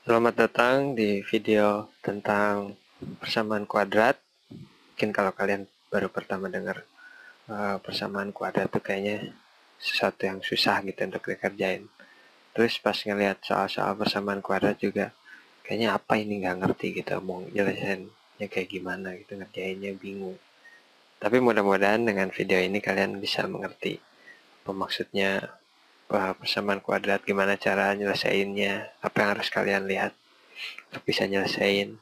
Selamat datang di video tentang persamaan kuadrat. Mungkin kalau kalian baru pertama dengar persamaan kuadrat itu kayaknya sesuatu yang susah gitu untuk dikerjain. Terus pas ngelihat soal-soal persamaan kuadrat juga kayaknya apa ini nggak ngerti gitu, mau jelasinnya kayak gimana gitu, ngerjainnya bingung. Tapi mudah-mudahan dengan video ini kalian bisa mengerti apa maksudnya persamaan kuadrat, gimana cara nyelesainnya, apa yang harus kalian lihat untuk bisa nyelesain.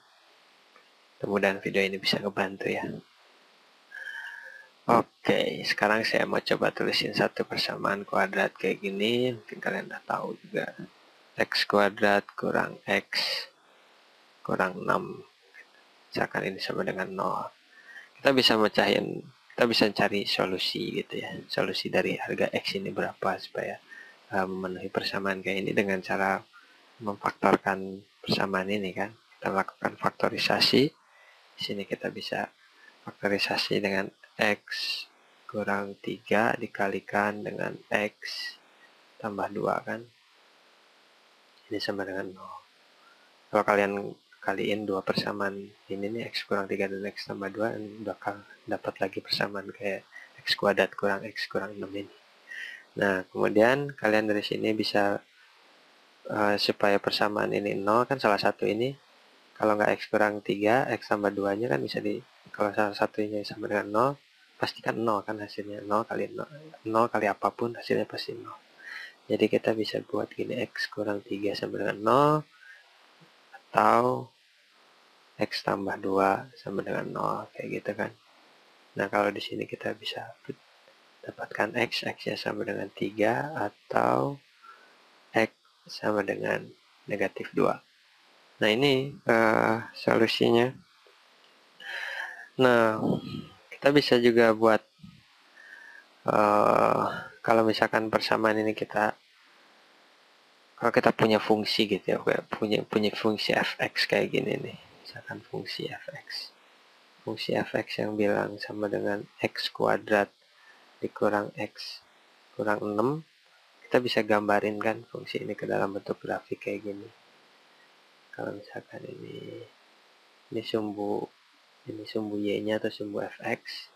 Mudah-mudahan video ini bisa ngebantu ya. Oke, sekarang saya mau coba tulisin satu persamaan kuadrat kayak gini. Mungkin kalian udah tahu juga. X kuadrat kurang X kurang 6. Misalkan ini sama dengan 0. Kita bisa cari solusi gitu ya. Solusi dari harga X ini berapa supaya memenuhi persamaan kayak ini dengan cara memfaktorkan persamaan ini kan. Kita lakukan faktorisasi. Di sini kita bisa faktorisasi dengan X kurang 3 dikalikan dengan X tambah 2 kan. Ini sama dengan 0. Kalau kalian kaliin dua persamaan ini nih, X kurang 3 dan X tambah 2, bakal dapat lagi persamaan kayak X kuadrat kurang X kurang 6 ini. Nah, kemudian kalian dari sini bisa supaya persamaan ini 0 kan salah satu ini. Kalau nggak X kurang 3, X tambah 2-nya kan bisa kalau salah satunya sama dengan 0, pastikan 0 kan hasilnya. 0 kali 0, 0 kali apapun hasilnya pasti 0. Jadi kita bisa buat gini, X kurang 3 sama dengan 0, atau X tambah 2 sama dengan 0, kayak gitu kan. Nah, kalau di sini kita bisa dapatkan X-nya sama dengan 3, atau X sama dengan negatif 2. Nah, ini solusinya. Nah, kita bisa juga buat kalau misalkan persamaan ini kalau kita punya fungsi gitu ya, punya fungsi fx kayak gini nih, misalkan fungsi fx yang bilang sama dengan x kuadrat dikurang x kurang 6, kita bisa gambarin kan fungsi ini ke dalam bentuk grafik kayak gini. Kalau misalkan ini sumbu y-nya atau sumbu fx,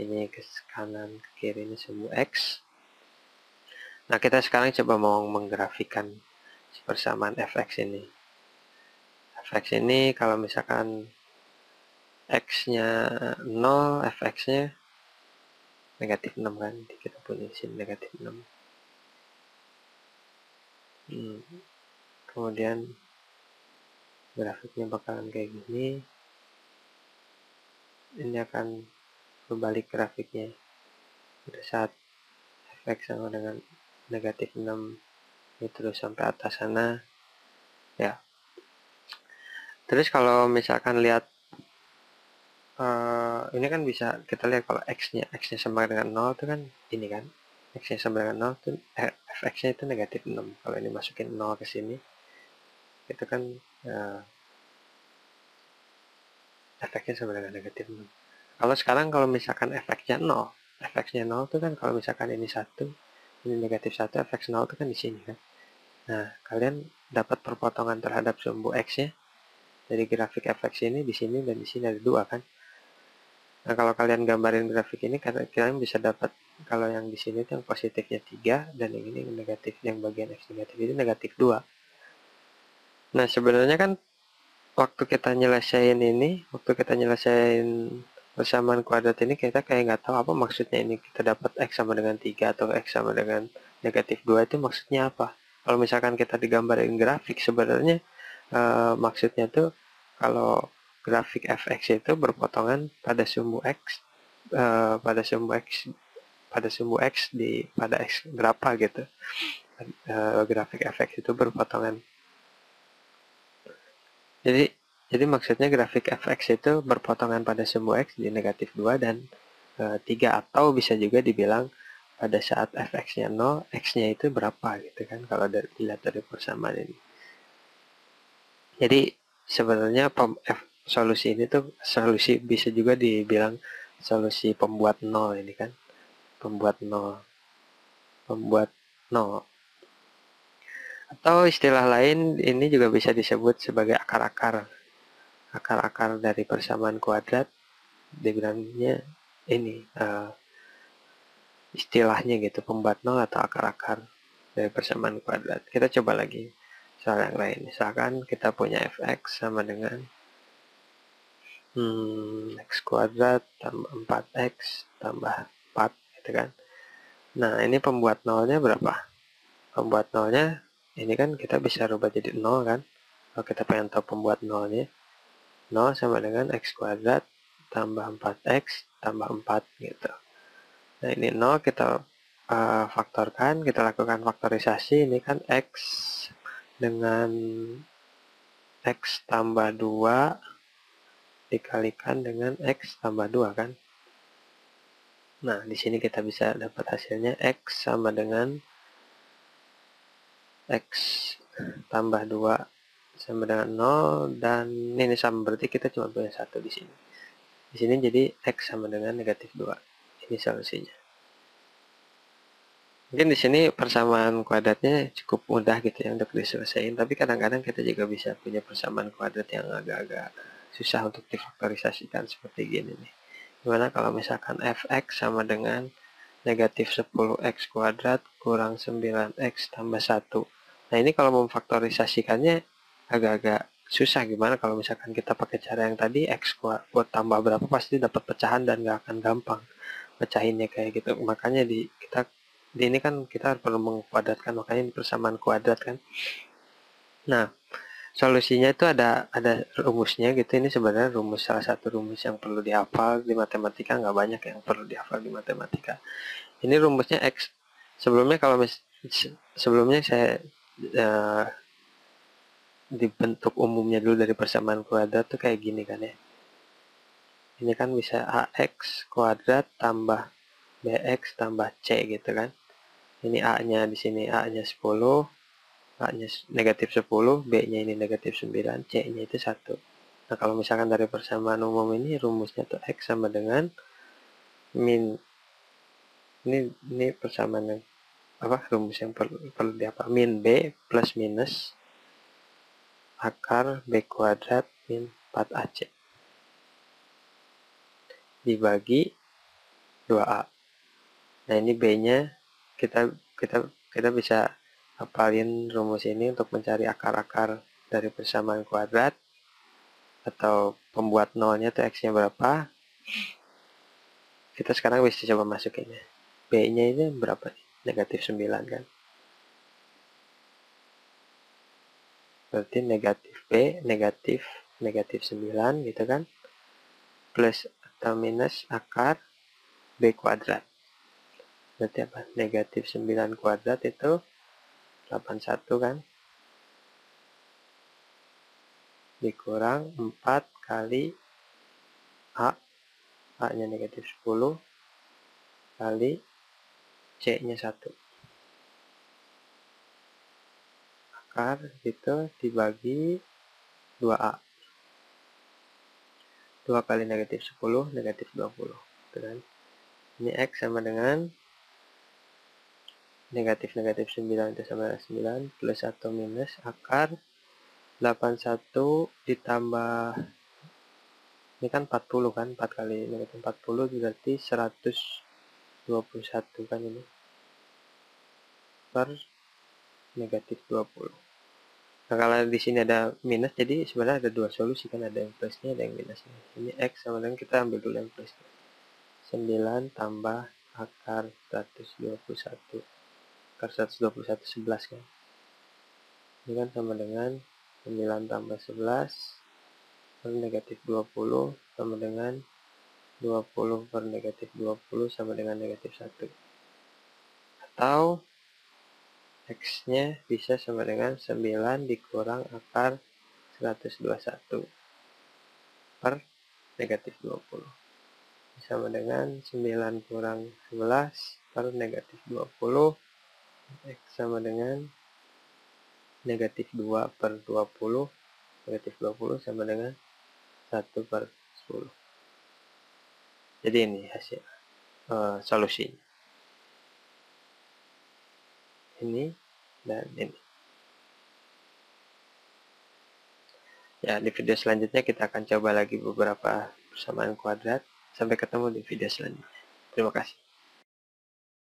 ini ke kanan ke kiri ini sumbu x. Nah, kita sekarang coba mau menggrafikan persamaan fx ini. Fx ini kalau misalkan x-nya 0, fx-nya negatif 6 kan. Kita punya sini negatif 6. Kemudian grafiknya bakalan kayak gini. Ini akan berbalik grafiknya. Pada saat fx sama dengan negatif 6 ini terus sampai atas sana ya. Terus kalau misalkan lihat ini kan bisa kita lihat kalau x-nya sama dengan 0 itu kan ini kan, x-nya sama dengan 0 itu fx-nya itu negatif 6. Kalau ini masukin 0 ke sini itu kan fx-nya sama dengan negatif 6. Kalau sekarang kalau misalkan fx-nya 0 itu kan kalau misalkan ini 1, ini negatif 1, fx 0 itu kan di sini kan. Nah, kalian dapat perpotongan terhadap sumbu x-nya dari grafik fx ini di sini dan di sini ada 2 kan. Nah, kalau kalian gambarin grafik ini, kalian bisa dapat kalau yang di sini yang positifnya 3 dan yang ini negatif, yang bagian x negatif itu negatif 2. Nah, sebenarnya kan waktu kita nyelesain persamaan kuadrat ini, kita kayak nggak tahu apa maksudnya ini. Kita dapat x sama dengan 3 atau x sama dengan negatif 2 itu maksudnya apa. Kalau misalkan kita digambarin grafik, sebenarnya maksudnya tuh kalau grafik fx itu berpotongan pada sumbu x pada sumbu x pada x berapa gitu. Grafik fx itu berpotongan. Jadi maksudnya grafik fx itu berpotongan pada sumbu x di negatif 2 dan 3, atau bisa juga dibilang pada saat fx-nya 0, x-nya itu berapa gitu kan kalau dilihat dari persamaan ini. Jadi sebenarnya solusi ini tuh solusi bisa juga dibilang solusi pembuat 0 ini kan. Pembuat 0. Atau istilah lain ini juga bisa disebut sebagai akar-akar. Akar-akar dari persamaan kuadrat, dibilangnya ini istilahnya gitu, pembuat nol atau akar-akar dari persamaan kuadrat. Kita coba lagi soal yang lain. Misalkan kita punya fx sama dengan x kuadrat tambah 4x tambah 4 gitu kan. Nah, ini pembuat nolnya berapa? Pembuat nolnya ini kan kita bisa rubah jadi 0 kan. Kalau kita pengen tahu pembuat nolnya, 0 sama dengan x kuadrat tambah 4x tambah 4 gitu. Nah, ini 0 kita faktorkan, kita lakukan faktorisasi. Ini kan x dengan x tambah 2 dikalikan dengan x tambah 2 kan. Nah, di sini kita bisa dapat hasilnya x sama dengan x tambah 2 sama dengan 0, dan ini sama, berarti kita cuma punya 1 di sini. Di sini jadi x sama dengan negatif 2. Ini solusinya. Mungkin di sini persamaan kuadratnya cukup mudah gitu ya untuk diselesaikan, tapi kadang-kadang kita juga bisa punya persamaan kuadrat yang agak-agak susah untuk difaktorisasikan seperti gini nih. Gimana kalau misalkan fx sama dengan negatif 10x kuadrat kurang 9x tambah 1. Nah, ini kalau memfaktorisasikannya agak-agak susah. Gimana kalau misalkan kita pakai cara yang tadi, x kuadrat tambah berapa pasti dapat pecahan dan nggak akan gampang pecahinnya kayak gitu. Makanya di ini kan kita perlu mengkuadratkan, makanya ini persamaan kuadrat kan. Nah, solusinya itu ada rumusnya gitu. Ini sebenarnya salah satu rumus yang perlu dihafal di matematika, nggak banyak yang perlu dihafal di matematika. Ini rumusnya x. Sebelumnya saya dibentuk umumnya dulu dari persamaan kuadrat tuh kayak gini kan ya. Ini kan bisa ax kuadrat tambah bx tambah c gitu kan. Ini a-nya di sini a-nya 10, a-nya negatif 10, b-nya ini negatif 9, c-nya itu 1. Nah, kalau misalkan dari persamaan umum ini rumusnya tuh x sama dengan min, ini persamaan yang rumus yang perlu diapa, min b plus minus akar b kuadrat min 4ac dibagi 2a. Nah, ini b-nya kita bisa hafalin rumus ini untuk mencari akar-akar dari persamaan kuadrat atau pembuat nolnya tuh x-nya berapa. Kita sekarang bisa coba masukin ya. B-nya ini berapa nih? Negatif 9 kan. Berarti negatif B, negatif 9 gitu kan. Plus atau minus akar B kuadrat. Berarti apa? Negatif 9 kuadrat itu 81 kan. Dikurang 4 kali A. A-nya negatif 10 kali C-nya 1. Akar itu dibagi 2A. 2 kali negatif 10, negatif 20. Dan ini X sama dengan negatif 9 itu sama dengan 9 plus atau minus akar 81 ditambah, ini kan 40 kan, 4 kali negatif 40 berarti 121 kan ini, per negatif 20. Nah, kalau di sini ada minus, jadi sebenarnya ada dua solusi kan, ada yang plusnya, ada yang minusnya. Ini X sama dengan, kita ambil dulu yang plusnya. 9 tambah akar 121. Akar 121, 11 kan. Ini kan sama dengan 9 tambah 11 per negatif 20 sama dengan 20 per negatif 20 sama dengan negatif 1. Atau X-nya bisa sama dengan 9 dikurang akar 121 per negatif 20. Sama dengan 9 kurang 11 per negatif 20. X sama dengan negatif 2 per 20. Negatif 20 sama dengan 1 per 10. Jadi ini hasil solusinya. Ini dan ini. Ya, di video selanjutnya kita akan coba lagi beberapa persamaan kuadrat. Sampai ketemu di video selanjutnya. Terima kasih.